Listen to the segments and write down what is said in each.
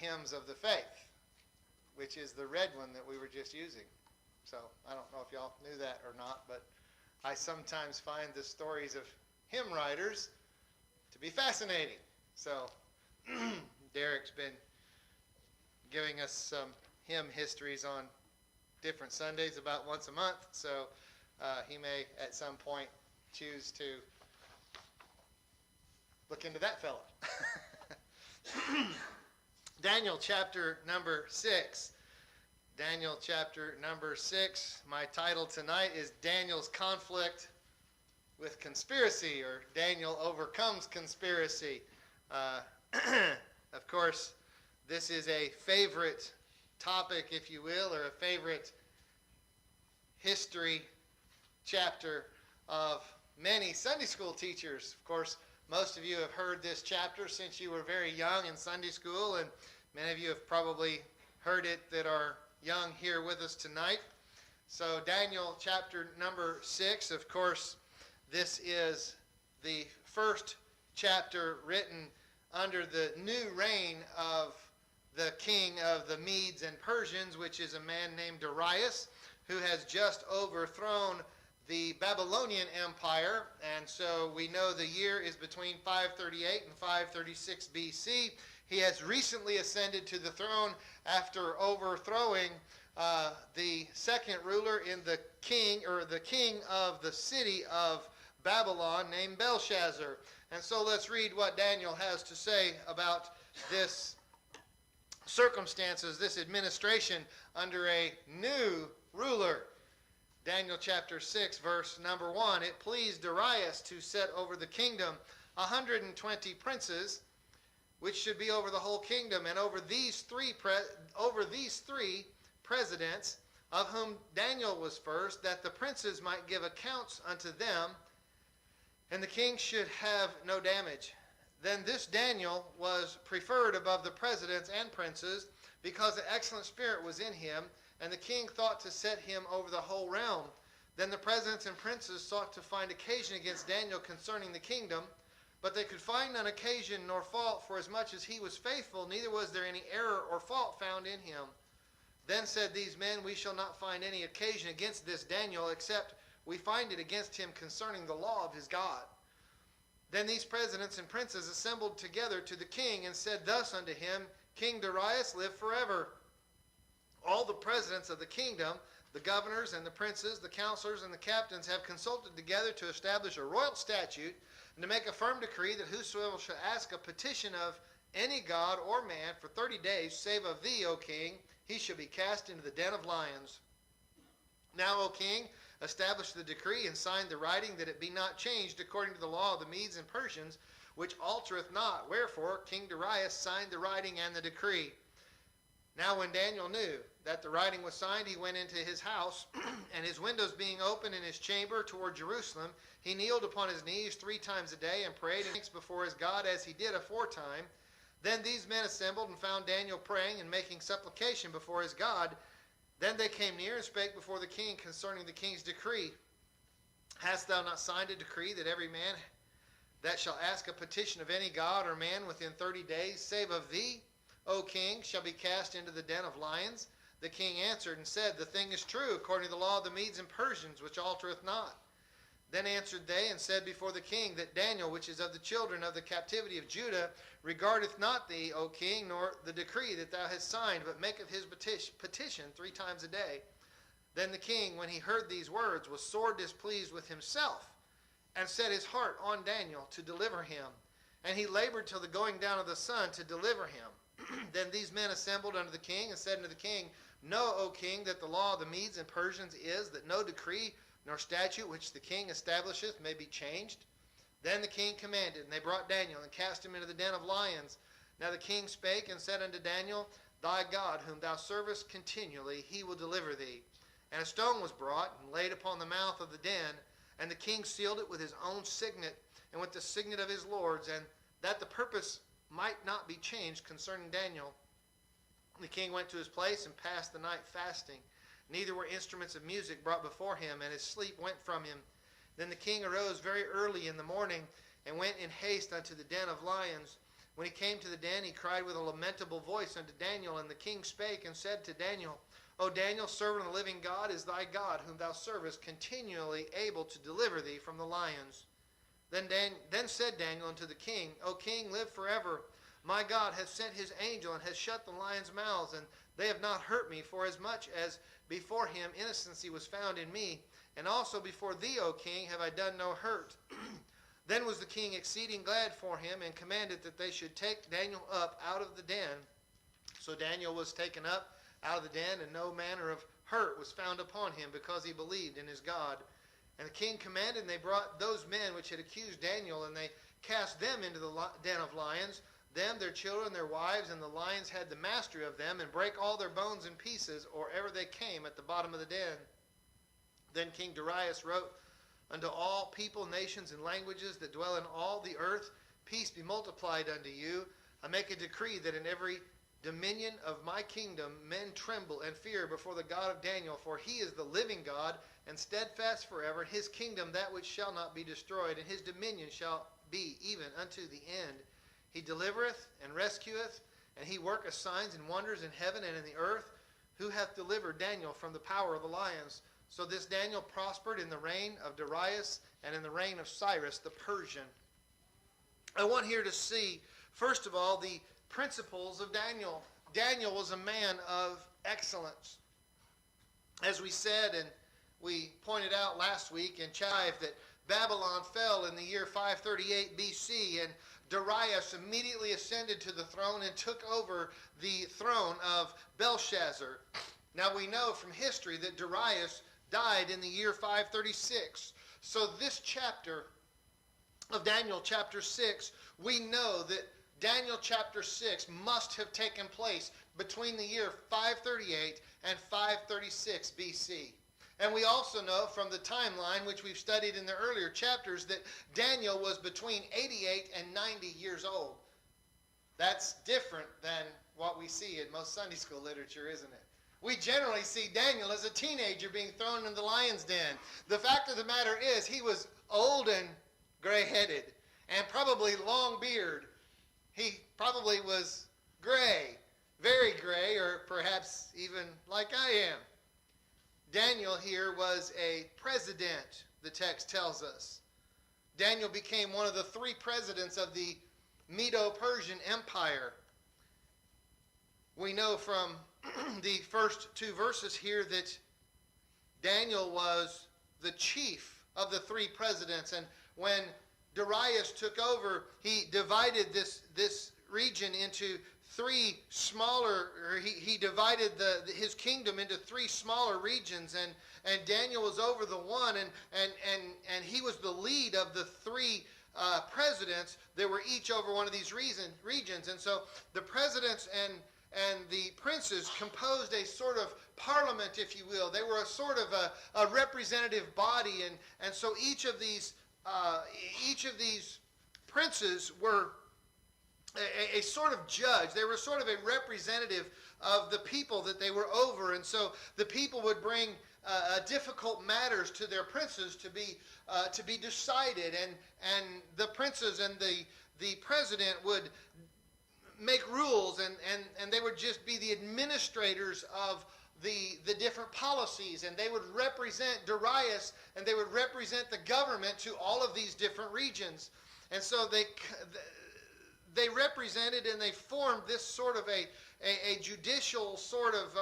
Hymns of the Faith, which is the red one that we were just using. So I don't know if y'all knew that or not, but I sometimes find the stories of hymn writers to be fascinating. So Derek's been giving us some hymn histories on different Sundays about once a month, so he may at some point choose to look into that fellow. Daniel chapter number 6. Daniel chapter number 6. My title tonight is Daniel's Conflict with Conspiracy, or Daniel Overcomes Conspiracy. Of course, this is a favorite topic, if you will, or a favorite history chapter of many Sunday school teachers. Of course, most of you have heard this chapter since you were very young in Sunday school, and many of you have probably heard it that are young here with us tonight. So Daniel chapter number 6, of course, this is the first chapter written under the new reign of the king of the Medes and Persians, which is a man named Darius, who has just overthrown the Babylonian Empire. And so we know the year is between 538 and 536 BC. He has recently ascended to the throne after overthrowing the second ruler in the king of the city of Babylon named Belshazzar. And so let's read what Daniel has to say about this circumstances, this administration under a new ruler. Daniel chapter 6, verse number 1. It pleased Darius to set over the kingdom 120 princes, which should be over the whole kingdom, and over these three presidents, of whom Daniel was first, that the princes might give accounts unto them, and the king should have no damage. Then this Daniel was preferred above the presidents and princes, because the excellent spirit was in him, and the king thought to set him over the whole realm. Then the presidents and princes sought to find occasion against Daniel concerning the kingdom, but they could find none occasion nor fault, for as much as he was faithful, neither was there any error or fault found in him. Then said these men, we shall not find any occasion against this Daniel, except we find it against him concerning the law of his God. Then these presidents and princes assembled together to the king, and said thus unto him, King Darius, live forever. All the presidents of the kingdom, the governors and the princes, the counselors and the captains, have consulted together to establish a royal statute, and to make a firm decree that whosoever shall ask a petition of any god or man for 30 days, save of thee, O king, he shall be cast into the den of lions. Now, O king, establish the decree and sign the writing, that it be not changed according to the law of the Medes and Persians, which altereth not. Wherefore King Darius signed the writing and the decree. Now when Daniel knew that the writing was signed, he went into his house, and his windows being open in his chamber toward Jerusalem, he kneeled upon his knees 3 times a day, and prayed thanks before his God, as he did aforetime. Then these men assembled, and found Daniel praying and making supplication before his God. Then they came near and spake before the king concerning the king's decree. Hast thou not signed a decree that every man that shall ask a petition of any god or man within 30 days, save of thee, O king, shall be cast into the den of lions? The king answered and said, The thing is true, according to the law of the Medes and Persians, which altereth not. Then answered they and said before the king, that Daniel, which is of the children of the captivity of Judah, regardeth not thee, O king, nor the decree that thou hast signed, but maketh his petition 3 times a day. Then the king, when he heard these words, was sore displeased with himself, and set his heart on Daniel to deliver him. And he labored till the going down of the sun to deliver him. Then these men assembled unto the king, and said unto the king, Know, O king, that the law of the Medes and Persians is, that no decree nor statute which the king establisheth may be changed. Then the king commanded, and they brought Daniel, and cast him into the den of lions. Now the king spake and said unto Daniel, Thy God, whom thou servest continually, he will deliver thee. And a stone was brought, and laid upon the mouth of the den, and the king sealed it with his own signet, and with the signet of his lords, and that the purpose might not be changed concerning Daniel. The king went to his place and passed the night fasting. Neither were instruments of music brought before him, and his sleep went from him. Then the king arose very early in the morning, and went in haste unto the den of lions. When he came to the den, he cried with a lamentable voice unto Daniel, and the king spake and said to Daniel, O Daniel, servant of the living God, is thy God, whom thou servest, continually able to deliver thee from the lions? Then said Daniel unto the king, O king, live forever. My God hath sent his angel, and hath shut the lions' mouths, and they have not hurt me, for as much as before him innocency was found in me, and also before thee, O king, have I done no hurt. Then was the king exceeding glad for him, and commanded that they should take Daniel up out of the den. So Daniel was taken up out of the den, and no manner of hurt was found upon him, because he believed in his God. And the king commanded, and they brought those men which had accused Daniel, and they cast them into the den of lions, them, their children, their wives, and the lions had the mastery of them, and brake all their bones in pieces, or ever they came at the bottom of the den. Then King Darius wrote unto all people, nations, and languages that dwell in all the earth, peace be multiplied unto you. I make a decree that in every dominion of my kingdom men tremble and fear before the God of Daniel, for he is the living God, and steadfast forever, his kingdom that which shall not be destroyed, and his dominion shall be even unto the end. He delivereth and rescueth, and he worketh signs and wonders in heaven and in the earth. Who hath delivered Daniel from the power of the lions? So this Daniel prospered in the reign of Darius and in the reign of Cyrus the Persian. I want here to see, first of all, the principles of Daniel. Daniel was a man of excellence. As we said, and we pointed out last week in Chive, that Babylon fell in the year 538 BC, and Darius immediately ascended to the throne and took over the throne of Belshazzar. Now we know from history that Darius died in the year 536. So this chapter of Daniel chapter 6, we know that Daniel chapter 6 must have taken place between the year 538 and 536 BC. And we also know from the timeline, which we've studied in the earlier chapters, that Daniel was between 88 and 90 years old. That's different than what we see in most Sunday school literature, isn't it? We generally see Daniel as a teenager being thrown in the lion's den. The fact of the matter is he was old and gray-headed and probably long beard. He probably was gray, very gray, or perhaps even like I am. Daniel here was a president, the text tells us. Daniel became one of the 3 presidents of the Medo-Persian Empire. We know from the first 2 verses here that Daniel was the chief of the 3 presidents, and when Darius took over, he divided this region into 3 smaller, or he divided his kingdom into 3 smaller regions, and Daniel was over the one, and he was the lead of the 3 presidents that were each over one of these regions. And so the presidents and the princes composed a sort of parliament, if you will. They were a sort of a representative body, and so each of these princes were a sort of judge. They were sort of a representative of the people that they were over, and so the people would bring difficult matters to their princes to be decided, and the princes and the president would make rules, and they would just be the administrators of the different policies, and they would represent Darius, and they would represent the government to all of these different regions. And so they represented and they formed this sort of a judicial sort of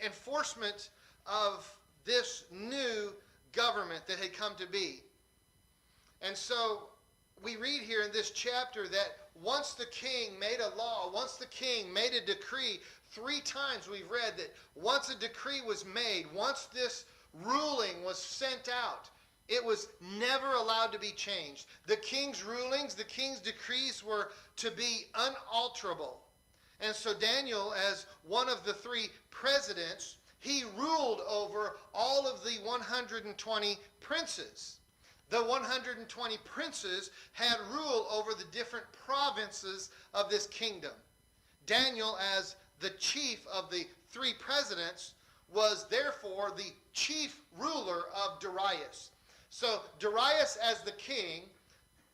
enforcement of this new government that had come to be. And so we read here in this chapter that once the king made a law, once the king made a decree, 3 times we've read that once a decree was made, once this ruling was sent out, it was never allowed to be changed. The king's rulings, the king's decrees were to be unalterable. And so Daniel, as one of the 3 presidents, he ruled over all of the 120 princes. The 120 princes had rule over the different provinces of this kingdom. Daniel, as the chief of the 3 presidents, was therefore the chief ruler of Darius. So Darius as the king,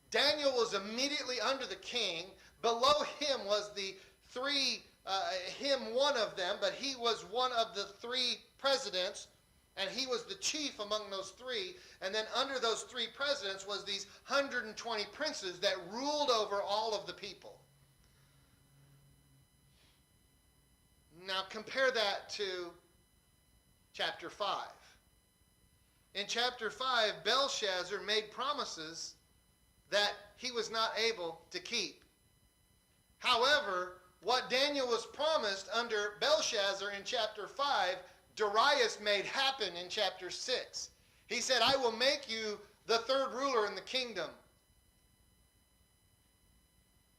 Daniel was immediately under the king, Below him was the three, one of them, but he was one of the three presidents, and he was the chief among those three. And then under those three presidents was these 120 princes that ruled over all of the people. Now compare that to chapter 5. In chapter 5, Belshazzar made promises that he was not able to keep. However, what Daniel was promised under Belshazzar in chapter 5, Darius made happen in chapter 6. He said, I will make you the third ruler in the kingdom.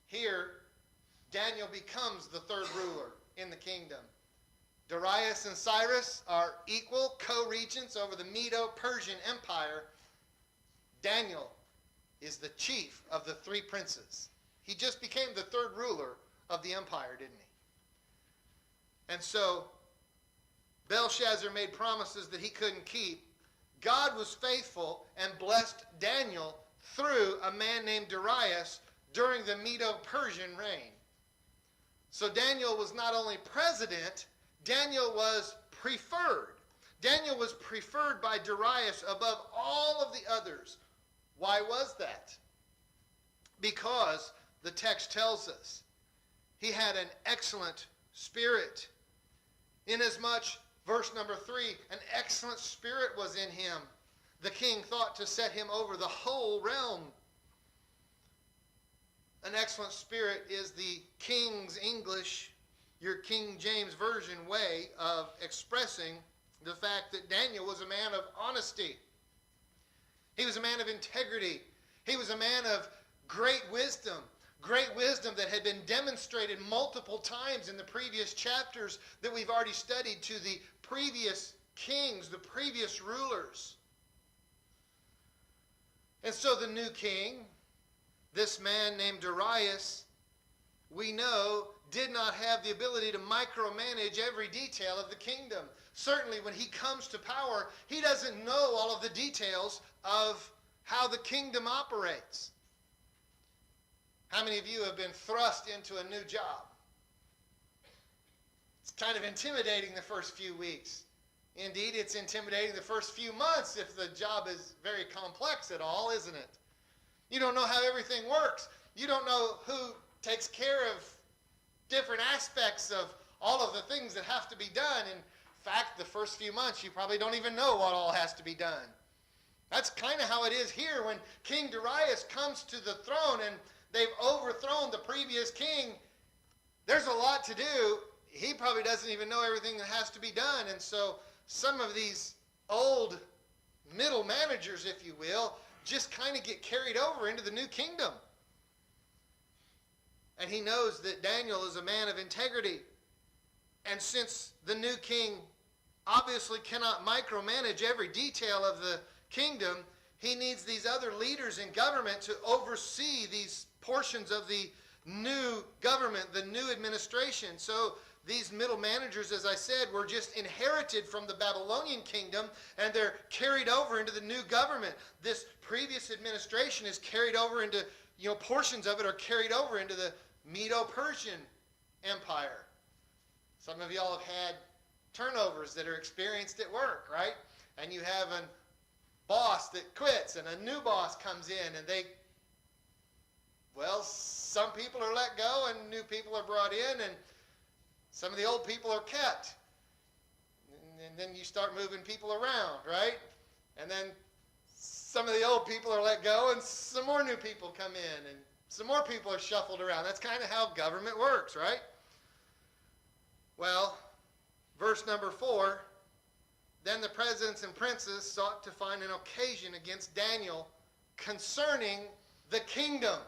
Here, Daniel becomes the third ruler in the kingdom. Darius and Cyrus are equal co-regents over the Medo-Persian Empire. Daniel is the chief of the three princes. He just became the third ruler of the empire, didn't he? And so, Belshazzar made promises that he couldn't keep. God was faithful and blessed Daniel through a man named Darius during the Medo-Persian reign. So Daniel was not only president, Daniel was preferred. Daniel was preferred by Darius above all of the others. Why was that? Because the text tells us he had an excellent spirit. Inasmuch, verse number 3, an excellent spirit was in him. The king thought to set him over the whole realm. An excellent spirit is the King's English, your King James Version way of expressing the fact that Daniel was a man of honesty. He was a man of integrity. He was a man of great wisdom that had been demonstrated multiple times in the previous chapters that we've already studied to the previous kings, the previous rulers. And so the new king, this man named Darius, we know did not have the ability to micromanage every detail of the kingdom. Certainly when he comes to power, he doesn't know all of the details of how the kingdom operates. How many of you have been thrust into a new job? It's kind of intimidating the first few weeks. Indeed, it's intimidating the first few months if the job is very complex at all, isn't it? You don't know how everything works. You don't know who takes care of different aspects of all of the things that have to be done. In fact, the first few months, you probably don't even know what all has to be done. That's kind of how it is here when King Darius comes to the throne and they've overthrown the previous king. There's a lot to do. He probably doesn't even know everything that has to be done. And so some of these old middle managers, if you will, just kind of get carried over into the new kingdom. And he knows that Daniel is a man of integrity. And since the new king obviously cannot micromanage every detail of the kingdom, he needs these other leaders in government to oversee these portions of the new government, the new administration. So these middle managers, as I said, were just inherited from the Babylonian kingdom, and they're carried over into the new government. This previous administration is carried over into, portions of it are carried over into the Medo-Persian Empire. Some of y'all have had turnovers that are experienced at work, right? And you have a boss that quits, and a new boss comes in, and some people are let go, and new people are brought in, and some of the old people are kept. And then you start moving people around, right? And then some of the old people are let go, and some more new people come in, and some more people are shuffled around. That's kind of how government works, right? Well, verse number 4, then the presidents and princes sought to find an occasion against Daniel concerning the kingdom.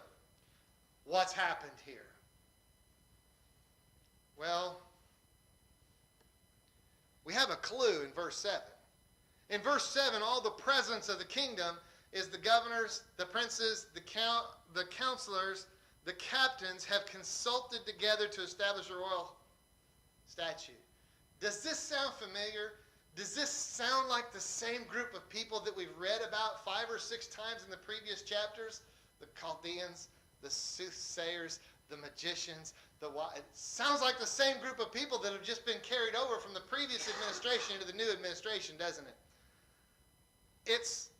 What's happened here? Well, we have a clue in verse 7. In verse 7, all the presence of the kingdom is the governors, the princes, the counselors, the captains have consulted together to establish a royal statute. Does this sound familiar? Does this sound like the same group of people that we've read about 5 or 6 times in the previous chapters? The Chaldeans, the soothsayers, the magicians, it sounds like the same group of people that have just been carried over from the previous administration into the new administration, doesn't it? It's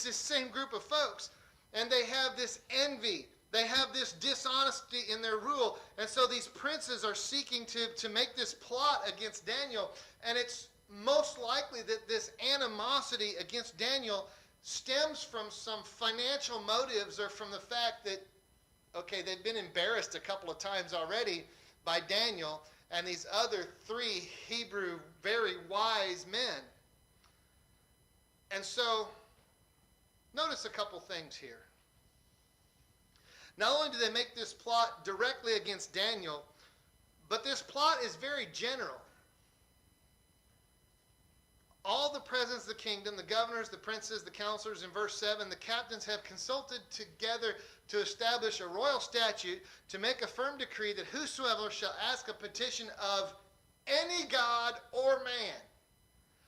the same group of folks, and they have this envy. They have this dishonesty in their rule, and so these princes are seeking to make this plot against Daniel, and it's most likely that this animosity against Daniel stems from some financial motives or from the fact that, okay, they've been embarrassed a couple of times already by Daniel and these other three Hebrew very wise men. And so, notice a couple things here. Not only do they make this plot directly against Daniel, but this plot is very general. All the presidents of the kingdom, the governors, the princes, the counselors, in verse 7, the captains have consulted together to establish a royal statute to make a firm decree that whosoever shall ask a petition of any god or man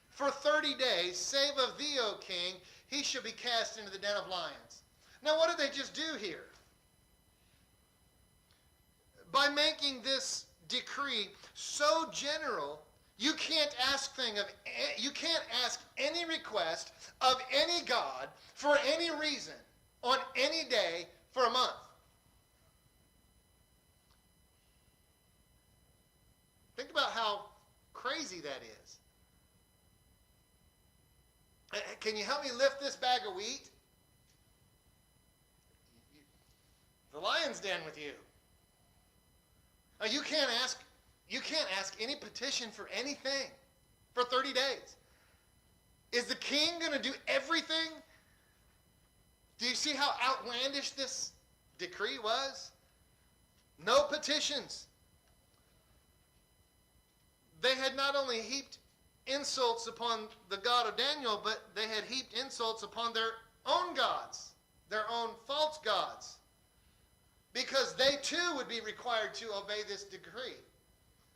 for 30 days, save of thee, O king, he shall be cast into the den of lions. Now, what did they just do here? By making this decree so general, you can't ask any request of any god for any reason on any day for a month. Think about how crazy that is. Can you help me lift this bag of wheat? The lion's den with you. Now, you can't ask any petition for anything for 30 days. Is the king going to do everything? Do you see how outlandish this decree was? No petitions. They had not only heaped insults upon the God of Daniel, but they had heaped insults upon their own gods, their own false gods, because they too would be required to obey this decree.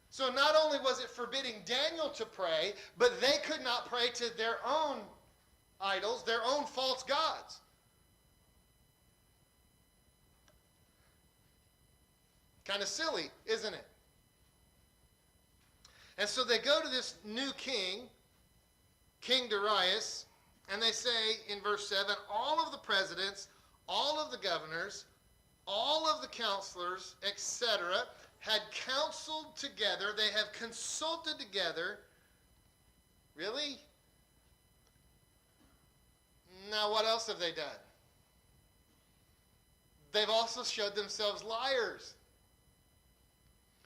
So not only was it forbidding Daniel to pray, but they could not pray to their own idols, their own false gods. Kind of silly, isn't it? And so they go to this new king, King Darius, and they say in verse 7, all of the presidents, all of the governors, all of the counselors, etc., had counseled together. They have consulted together. Really? Now, what else have they done? They've also showed themselves liars,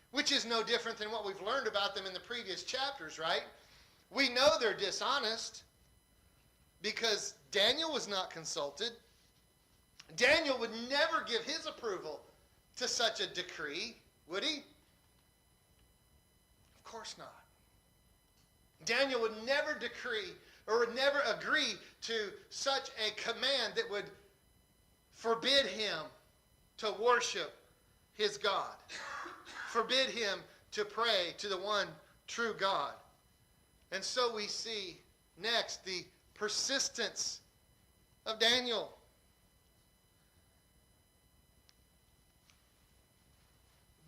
which is no different than what we've learned about them in the previous chapters, right? We know they're dishonest because Daniel was not consulted. Daniel would never give his approval to such a decree, would he? Of course not. Daniel would never decree or would never agree to such a command that would forbid him to worship his God, forbid him to pray to the one true God. And so we see next the persistence of Daniel.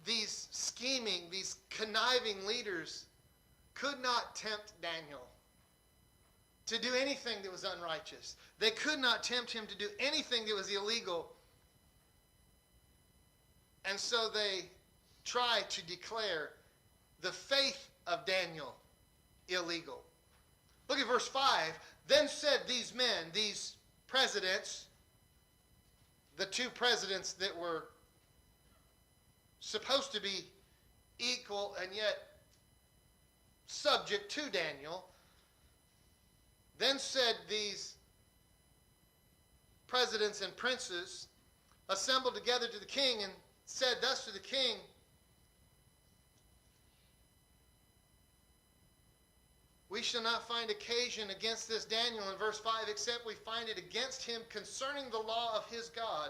These scheming, these conniving leaders could not tempt Daniel to do anything that was unrighteous. They could not tempt him to do anything that was illegal. And so they tried to declare the faith of Daniel illegal. Look at verse 5. Then said these men, these presidents, the two presidents that were supposed to be equal and yet subject to Daniel, then said these presidents and princes, assembled together to the king and said thus to the king, we shall not find occasion against this Daniel in verse 5 except we find it against him concerning the law of his God.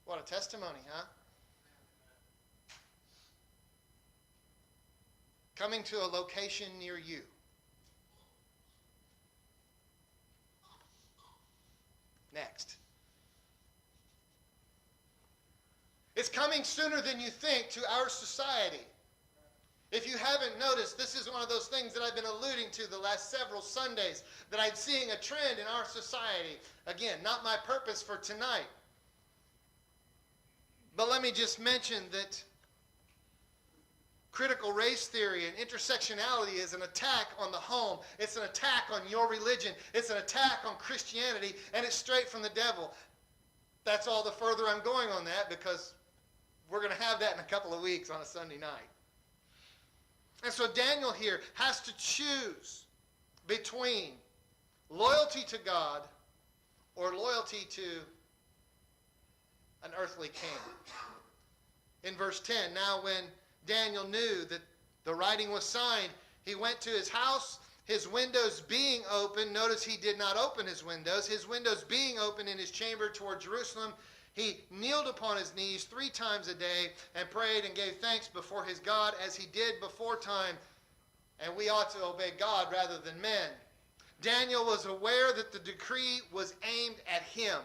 What a testimony, huh? Coming to a location near you. Next. It's coming sooner than you think to our society. If you haven't noticed, this is one of those things that I've been alluding to the last several Sundays, that I'm seeing a trend in our society. Again, not my purpose for tonight. But let me just mention that critical race theory and intersectionality is an attack on the home. It's an attack on your religion. It's an attack on Christianity, and it's straight from the devil. That's all the further I'm going on that, because we're going to have that in a couple of weeks on a Sunday night. And so Daniel here has to choose between loyalty to God or loyalty to an earthly king. In verse 10, now when Daniel knew that the writing was signed, he went to his house, his windows being open. Notice he did not open his windows being open in his chamber toward Jerusalem. He kneeled upon his knees 3 times a day and prayed and gave thanks before his God as he did before time. And we ought to obey God rather than men. Daniel was aware that the decree was aimed at him.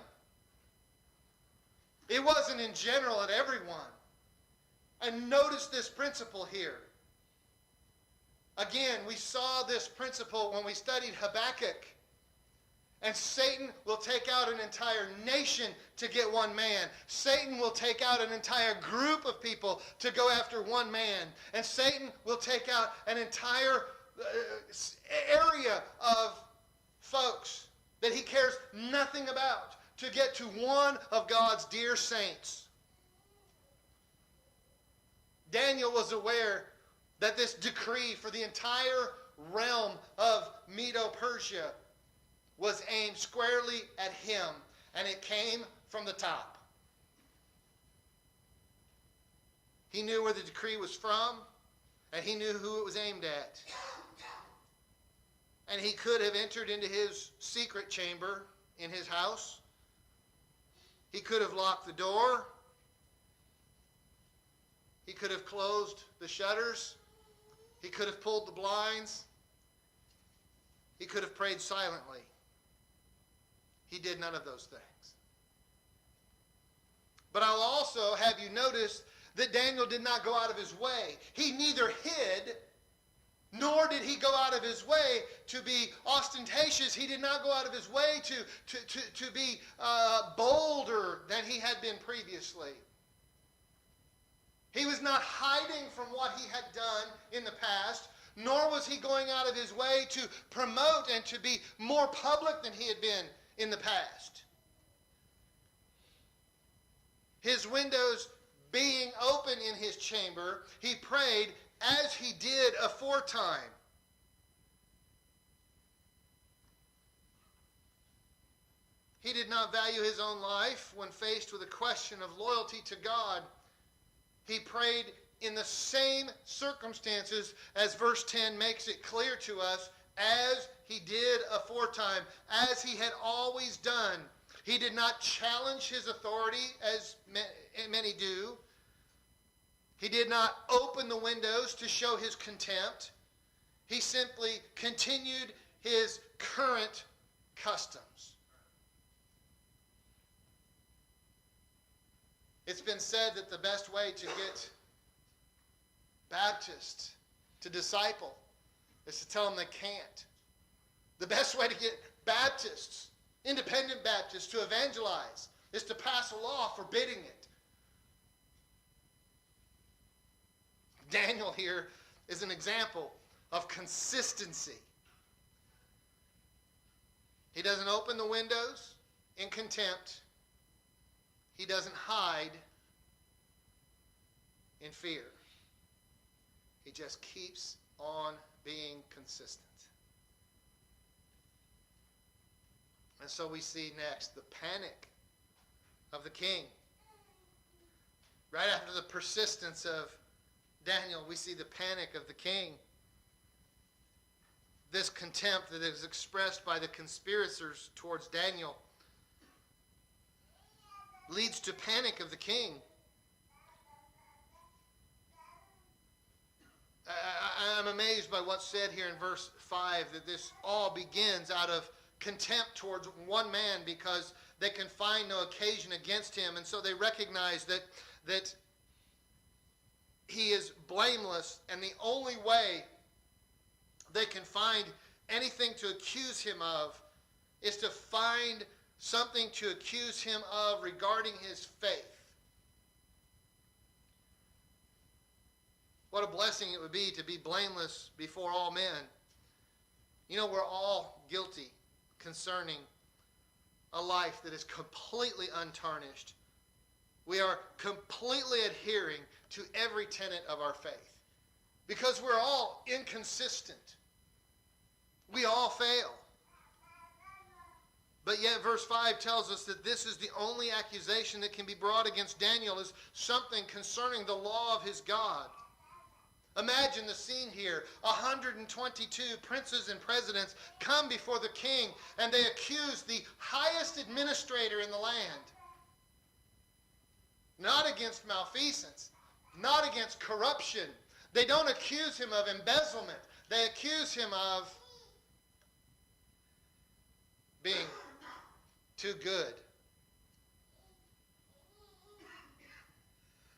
It wasn't in general at everyone. And notice this principle here. Again, we saw this principle when we studied Habakkuk. And Satan will take out an entire nation to get one man. Satan will take out an entire group of people to go after one man. And Satan will take out an entire area of folks that he cares nothing about to get to one of God's dear saints. Daniel was aware that this decree for the entire realm of Medo-Persia was aimed squarely at him, and it came from the top. He knew where the decree was from, and he knew who it was aimed at. And he could have entered into his secret chamber in his house. He could have locked the door. He could have closed the shutters. He could have pulled the blinds. He could have prayed silently. He did none of those things. But I'll also have you notice that Daniel did not go out of his way. He neither hid, nor did he go out of his way to be ostentatious. He did not go out of his way to be bolder than he had been previously. He was not hiding from what he had done in the past, nor was he going out of his way to promote and to be more public than he had been in the past. His windows being open in his chamber, he prayed as he did aforetime. He did not value his own life when faced with a question of loyalty to God. He prayed in the same circumstances as verse 10 makes it clear to us, as he did aforetime, as he had always done. He did not challenge his authority as many do. He did not open the windows to show his contempt. He simply continued his current customs. It's been said that the best way to get Baptists to disciple is to tell them they can't. The best way to get Baptists, independent Baptists, to evangelize is to pass a law forbidding it. Daniel here is an example of consistency. He doesn't open the windows in contempt. He doesn't hide in fear. He just keeps on being consistent. And so we see next the panic of the king. Right after the persistence of Daniel, we see the panic of the king. This contempt that is expressed by the conspirators towards Daniel leads to panic of the king. I'm amazed by what's said here in verse 5, that this all begins out of contempt towards one man because they can find no occasion against him. And so they recognize that that he is blameless, and the only way they can find anything to accuse him of is to find something to accuse him of regarding his faith. What a blessing it would be to be blameless before all men. You know, we're all guilty concerning a life that is completely untarnished. We are completely adhering to every tenet of our faith because we're all inconsistent. We all fail. But yet verse 5 tells us that this is the only accusation that can be brought against Daniel, is something concerning the law of his God. Imagine the scene here. 122 princes and presidents come before the king, and they accuse the highest administrator in the land. Not against malfeasance, not against corruption. They don't accuse him of embezzlement. They accuse him of being too good.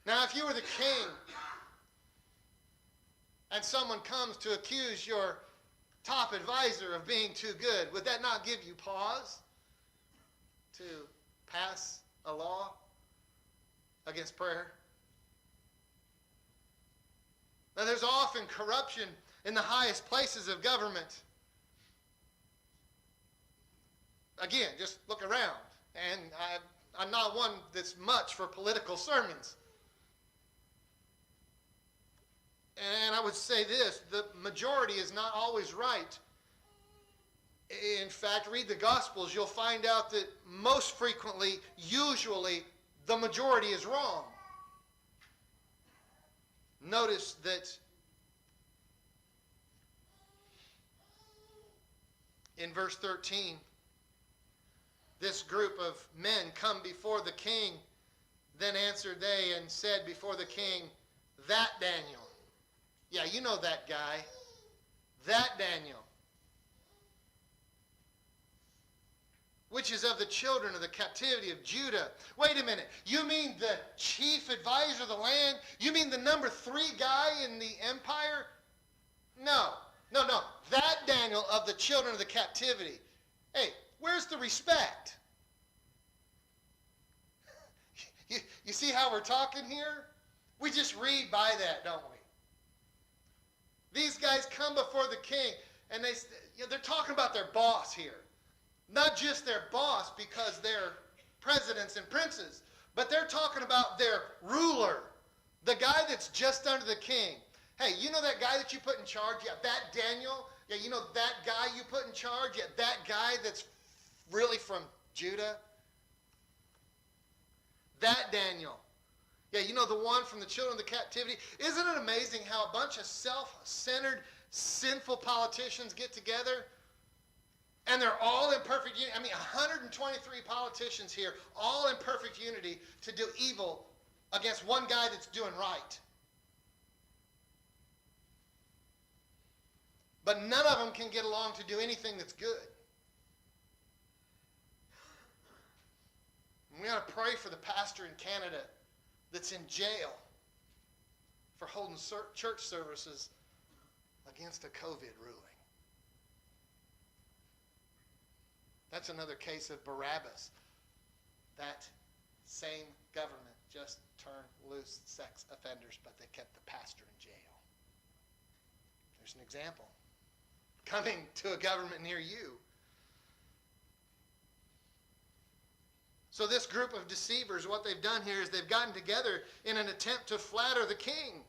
Now, if you were the king and someone comes to accuse your top advisor of being too good, would that not give you pause to pass a law against prayer? Now, there's often corruption in the highest places of government. Again, just look around. And I'm not one that's much for political sermons. And I would say this, the majority is not always right. In fact, read the Gospels, you'll find out that most frequently, usually, the majority is wrong. Notice that in verse 13, this group of men come before the king. Then answered they and said before the king, that Daniel. Yeah, you know that guy. That Daniel. Which is of the children of the captivity of Judah. Wait a minute. You mean the chief advisor of the land? You mean the number 3 guy in the empire? No. That Daniel of the children of the captivity. Hey, where's the respect? You see how we're talking here? We just read by that, don't we? These guys come before the king, and they're talking about their boss here. Not just their boss because they're presidents and princes, but they're talking about their ruler, the guy that's just under the king. Hey, you know that guy that you put in charge? Yeah, that Daniel. Yeah, you know that guy you put in charge? Yeah, that guy that's really from Judah. That Daniel. Yeah, you know the one from the children of the captivity. Isn't it amazing how a bunch of self-centered, sinful politicians get together? And they're all in perfect unity. I mean, 123 politicians here, all in perfect unity to do evil against one guy that's doing right. But none of them can get along to do anything that's good. And we ought to pray for the pastor in Canada that's in jail for holding church services against a COVID ruling. That's another case of Barabbas. That same government just turned loose sex offenders, but they kept the pastor in jail. There's an example coming to a government near you. So this group of deceivers, what they've done here is they've gotten together in an attempt to flatter the king.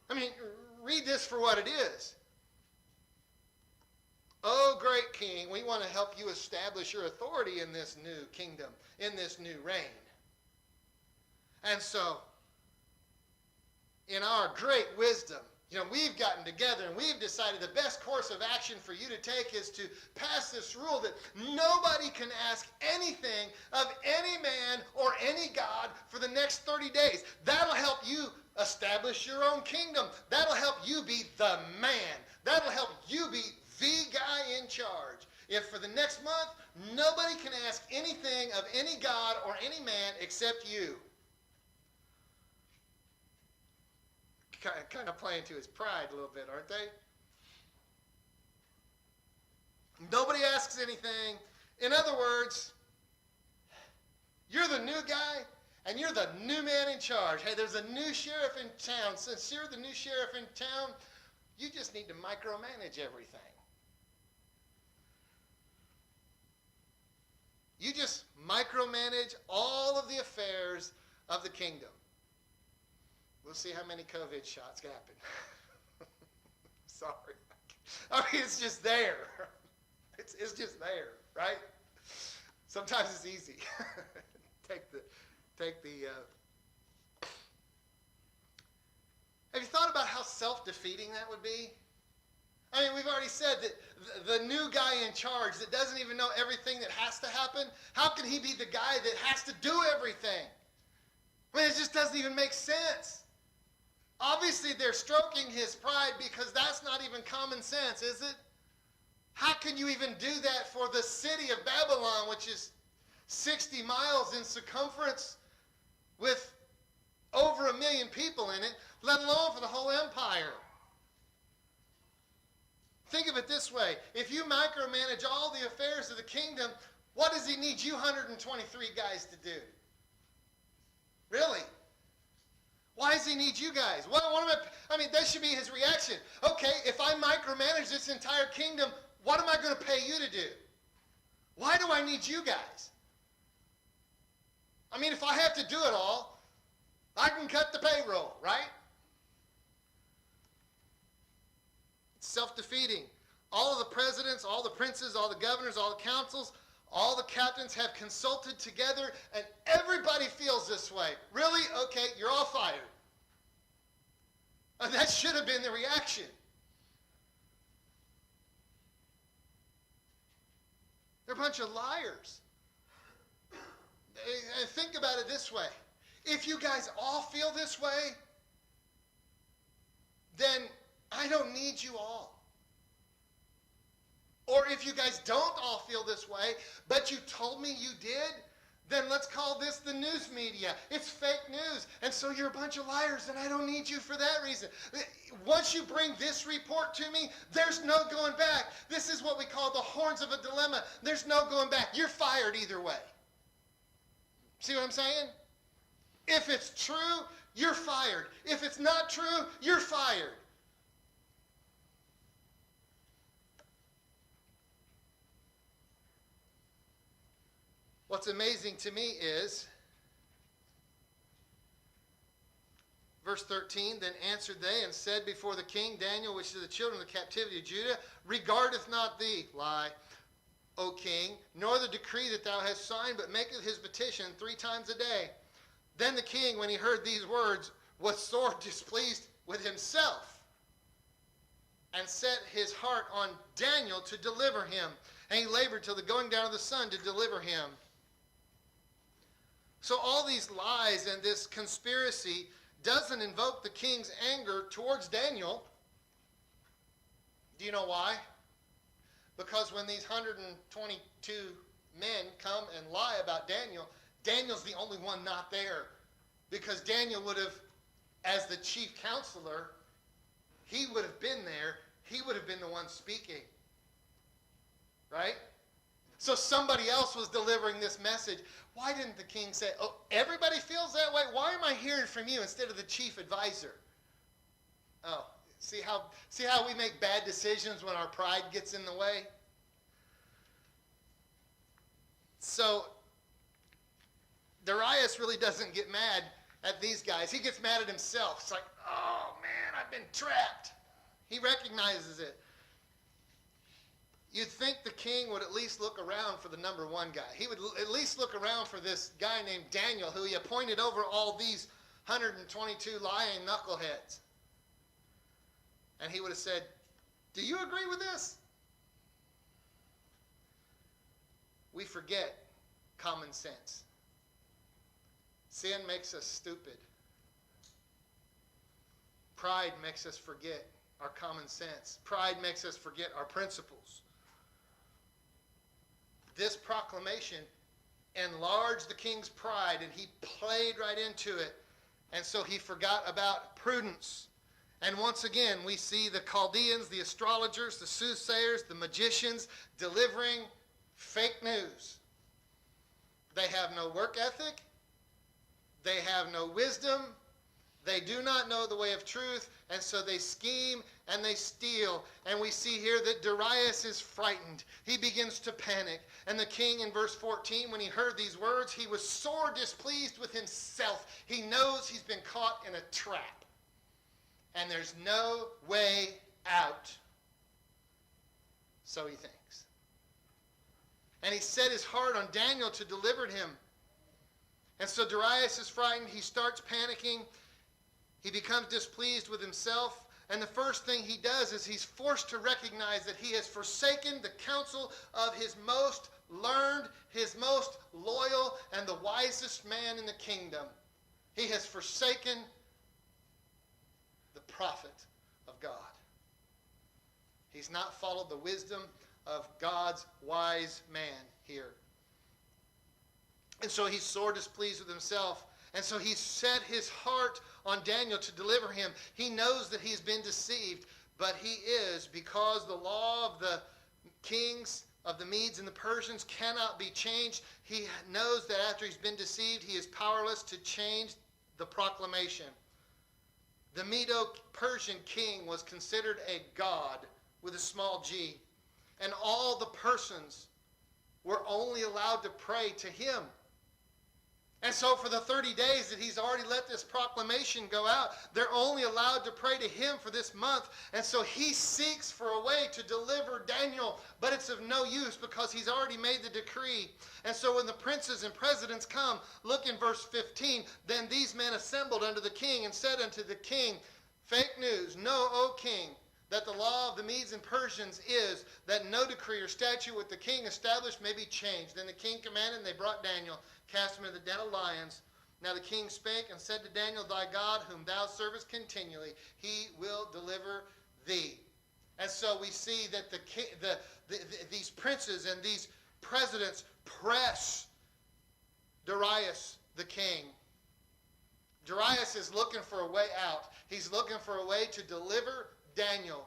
I mean, read this for what it is. Oh, great king, we want to help you establish your authority in this new kingdom, in this new reign. And so, in our great wisdom, we've gotten together and we've decided the best course of action for you to take is to pass this rule that nobody can ask anything of any man or any god for the next 30 days. That'll help you establish your own kingdom. That'll help you be the man. That'll help you be the guy in charge. If for the next month, nobody can ask anything of any god or any man except you. kind of playing to his pride a little bit, aren't they? Nobody asks anything. In other words, you're the new guy, and you're the new man in charge. Hey, there's a new sheriff in town. Since you're the new sheriff in town, you just need to micromanage everything. You just micromanage all of the affairs of the kingdom. We'll see how many COVID shots happen. Sorry. I mean, it's just there. It's just there, right? Sometimes it's easy. Have you thought about how self-defeating that would be? I mean, we've already said that the new guy in charge that doesn't even know everything that has to happen, how can he be the guy that has to do everything? I mean, it just doesn't even make sense. Obviously, they're stroking his pride because that's not even common sense, is it? How can you even do that for the city of Babylon, which is 60 miles in circumference with over 1 million people in it, let alone for the whole empire? Think of it this way. If you micromanage all the affairs of the kingdom, what does he need you 123 guys to do? Really? Why does he need you guys? I mean, that should be his reaction. Okay, if I micromanage this entire kingdom, what am I going to pay you to do? Why do I need you guys? I mean, if I have to do it all, I can cut the payroll, right? It's self-defeating. All of the presidents, all the princes, all the governors, all the councils, all the captains have consulted together, and everybody feels this way. Really? Okay, you're all fired. And that should have been the reaction. They're a bunch of liars. And think about it this way. If you guys all feel this way, then I don't need you all. Or if you guys don't all feel this way, but you told me you did, then let's call this the news media. It's fake news. And so you're a bunch of liars, and I don't need you for that reason. Once you bring this report to me, there's no going back. This is what we call the horns of a dilemma. There's no going back. You're fired either way. See what I'm saying? If it's true, you're fired. If it's not true, you're fired. What's amazing to me is, verse 13, then answered they and said before the king, Daniel, which is the children of the captivity of Judah, regardeth not thee, lie, O king, nor the decree that thou hast signed, but maketh his petition 3 times a day. Then the king, when he heard these words, was sore displeased with himself, and set his heart on Daniel to deliver him. And he labored till the going down of the sun to deliver him. So all these lies and this conspiracy doesn't invoke the king's anger towards Daniel. Do you know why? Because when these 122 men come and lie about Daniel, Daniel's the only one not there. Because Daniel would have, as the chief counselor, he would have been there. He would have been the one speaking. Right? So somebody else was delivering this message. Why didn't the king say, oh, everybody feels that way? Why am I hearing from you instead of the chief advisor? Oh, see how we make bad decisions when our pride gets in the way? So Darius really doesn't get mad at these guys. He gets mad at himself. It's like, oh man, I've been trapped. He recognizes it. You'd think the king would at least look around for the number one guy. He would at least look around for this guy named Daniel, who he appointed over all these 122 lying knuckleheads. And he would have said, do you agree with this? We forget common sense. Sin makes us stupid. Pride makes us forget our common sense. Pride makes us forget our principles. This proclamation enlarged the king's pride, and he played right into it. And so he forgot about prudence. And once again, we see the Chaldeans, the astrologers, the soothsayers, the magicians delivering fake news. They have no work ethic. They have no wisdom. They do not know the way of truth, and so they scheme and they steal. And we see here that Darius is frightened. He begins to panic. And the king in verse 14, when he heard these words, he was sore displeased with himself. He knows he's been caught in a trap. And there's no way out. So he thinks. And he set his heart on Daniel to deliver him. And so Darius is frightened. He starts panicking. He becomes displeased with himself. And the first thing he does is he's forced to recognize that he has forsaken the counsel of his most learned, his most loyal, and the wisest man in the kingdom. He has forsaken the prophet of God. He's not followed the wisdom of God's wise man here. And so he's sore displeased with himself. And so he set his heart on Daniel to deliver him. He knows that he's been deceived, but he is, because the law of the kings of the Medes and the Persians cannot be changed. He knows that after he's been deceived, he is powerless to change the proclamation. The Medo-Persian king was considered a god with a small g, and all the persons were only allowed to pray to him. And so for the 30 days that he's already let this proclamation go out, they're only allowed to pray to him for this month. And so he seeks for a way to deliver Daniel, but it's of no use because he's already made the decree. And so when the princes and presidents come, look in verse 15, then these men assembled unto the king and said unto the king, fake news, know, O king, that the law of the Medes and Persians is that no decree or statute which the king established may be changed. Then the king commanded, and they brought Daniel, cast him into the den of lions. Now the king spake and said to Daniel, thy God, whom thou servest continually, he will deliver thee. And so we see that these princes and these presidents press Darius the king. Darius is looking for a way out. He's looking for a way to deliver Daniel.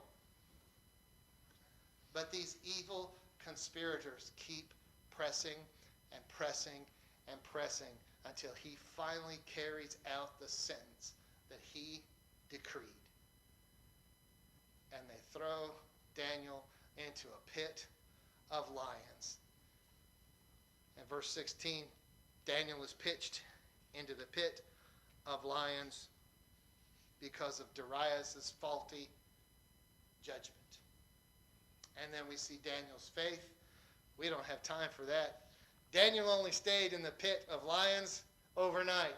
But these evil conspirators keep pressing and pressing and pressing until he finally carries out the sentence that he decreed. And they throw Daniel into a pit of lions. In verse 16, Daniel is pitched into the pit of lions because of Darius' faulty judgment. And then we see Daniel's faith. We don't have time for that. Daniel only stayed in the pit of lions overnight.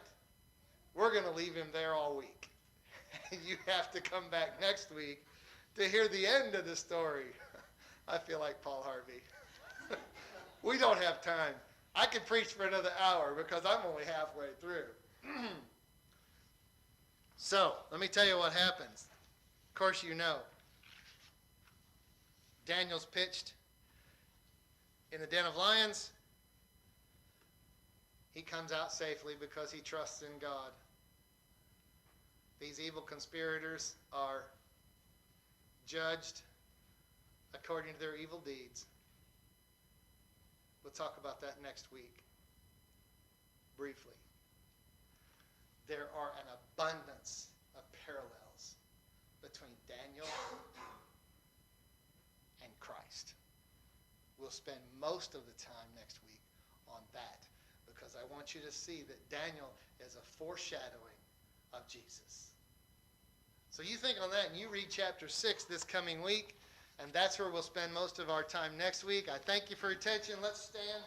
We're going to leave him there all week. You have to come back next week to hear the end of the story. I feel like Paul Harvey. We don't have time. I could preach for another hour because I'm only halfway through. So, let me tell you what happens. Of course you know. Daniel's pitched in the den of lions. He comes out safely because he trusts in God. These evil conspirators are judged according to their evil deeds. We'll talk about that next week, briefly. There are an abundance of parallels between Daniel and Christ. We'll spend most of the time next week on that because I want you to see that Daniel is a foreshadowing of Jesus. So you think on that and you read chapter 6 this coming week, and that's where we'll spend most of our time next week. I thank you for your attention. Let's stand.